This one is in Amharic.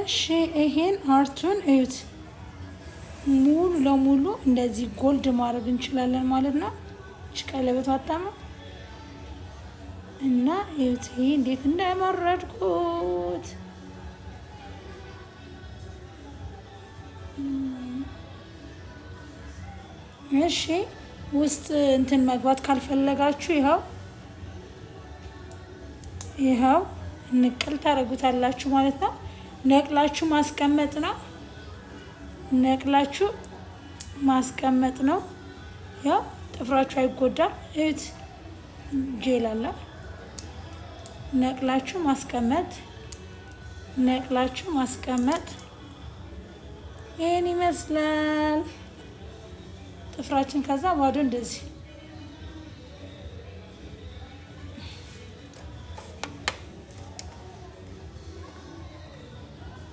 እሺ ይሄን አርቱን እዩት። ሙሉ ለሙሉ እንደዚህ ጎልድ ማድረግ እንችላለን ማለት ነው። እሺ ቀለበቱ አጣማ እና እዩት ይሄ እንዴት እንደመረጥኩት። እሺ ውስጥ እንትን መግባት ካልፈለጋችሁ ይኸው ንቅል ታደርጉታላችሁ ማለት ነው። ነቅላችሁ ማስቀመጥ ነው። ነቅላችሁ ማስቀመጥ ነው። ያው ጥፍራችሁ አይጎዳም። እዩት ጄል አለ። ነቅላችሁ ማስቀመጥ ይሄን ይመስላል ጥፍራችን። ከዛ ባዶ እንደዚህ